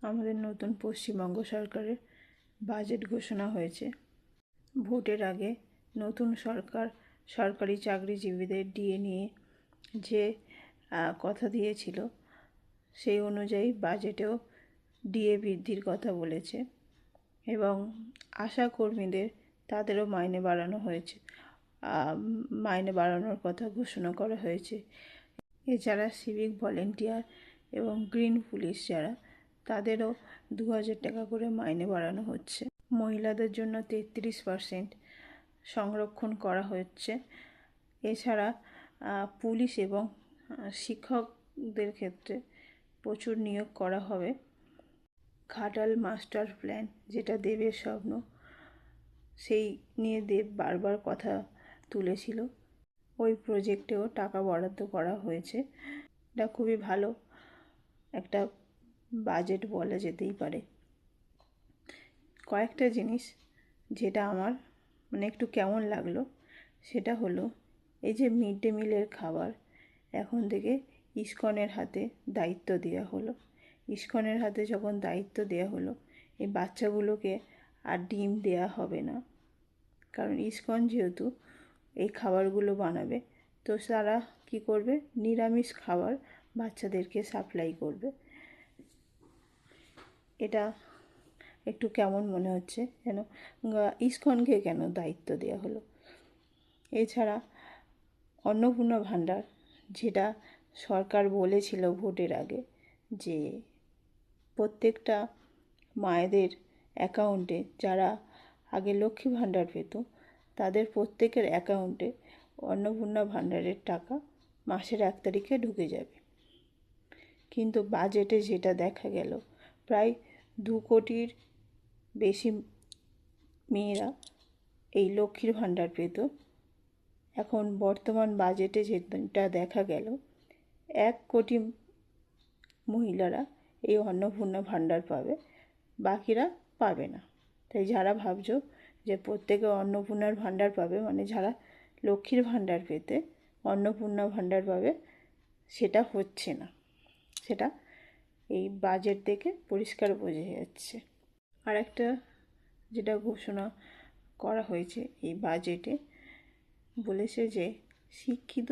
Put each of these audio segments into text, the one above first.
আমাদের নতুন পশ্চিমবঙ্গ সরকারের বাজেট ঘোষণা হয়েছে। ভোটের আগে নতুন সরকার সরকারি চাকরিজীবীদের ডিএ নিয়ে যে কথা দিয়েছিল সেই অনুযায়ী বাজেটেও ডিএ বৃদ্ধির কথা বলেছে এবং আশা কর্মীদের তাদেরও মাইনে বাড়ানো হয়েছে, মাইনে বাড়ানোর কথা ঘোষণা করা হয়েছে। এছাড়া সিভিক ভলেন্টিয়ার এবং গ্রিন পুলিশ যারা তাদেরও 2000 টাকা করে মাইনে বাড়ানো হচ্ছে। মহিলাদের জন্য 33% সংরক্ষণ করা হচ্ছে। এছাড়া পুলিশ এবং শিক্ষকদের ক্ষেত্রে প্রচুর নিয়োগ করা হবে। ঘাটাল মাস্টার প্ল্যান যেটা দেবের স্বপ্ন, সেই নিয়ে দেব বারবার কথা তুলেছিল। ওই প্রজেক্টেও টাকা বরাদ্দ করা হয়েছে। এটা খুবই ভালো একটা বাজেট বলা যেতেই পারে। কয়েকটা জিনিস যেটা আমার একটু কেমন লাগলো সেটা হলো এই যে মিড ডে মিলের খাবার এখন থেকে ইসকনের হাতে দায়িত্ব দেওয়া হলো। ইসকনের হাতে যখন দায়িত্ব দেওয়া হলো, এই বাচ্চাগুলোকে আর ডিম দেওয়া হবে না, কারণ ইসকন যেহেতু এই খাবারগুলো বানাবে, তো তারা কি করবে, নিরামিষ খাবার বাচ্চাদেরকে সাপ্লাই করবে। এটা একটু কেমন মনে হচ্ছে, যেন ইসকনকে কেন দায়িত্ব দেওয়া হলো। এছাড়া অন্নপূর্ণা ভাণ্ডার, যেটা সরকার বলেছিল ভোটের আগে যে প্রত্যেকটা মায়েদের অ্যাকাউন্টে, যারা আগে লক্ষ্মী ভাণ্ডার পেত তাদের প্রত্যেকের অ্যাকাউন্টে অন্নপূর্ণা ভাণ্ডারের টাকা মাসের 1 তারিখে ঢুকে যাবে। কিন্তু বাজেটে যেটা দেখা গেল, প্রায় 2 কোটির বেশি মেয়েরা এই লক্ষ্মীর ভাণ্ডার পেত। এখন বর্তমান বাজেটে যেটা দেখা গেল, 1 কোটি মহিলারা এই অন্নপূর্ণা ভাণ্ডার পাবে, বাকিরা পাবে না। তাই যারা ভাবছো যে প্রত্যেকে অন্নপূর্ণার ভাণ্ডার পাবে, মানে যারা লক্ষ্মীর ভাণ্ডার পেতে অন্নপূর্ণা ভাণ্ডার পাবে, সেটা হচ্ছে না। সেটা এই বাজেট থেকে পরিষ্কার বোঝা যাচ্ছে। আর একটা যেটা ঘোষণা করা হয়েছে এই বাজেটে, বলেছে যে শিক্ষিত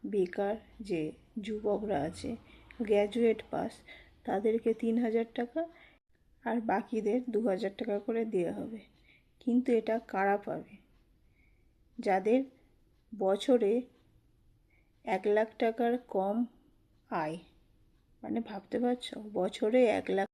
বেকার যে যুবকরা আছে, গ্র্যাজুয়েট পাস, তাদেরকে 3000 টাকা আর বাকিদের 2000 টাকা করে দেওয়া হবে। কিন্তু এটা কারা পাবে? যাদের বছরে 1 লাখ টাকার কম আয়, মানে ভাবতে পারছো, বছরে 1 লাখ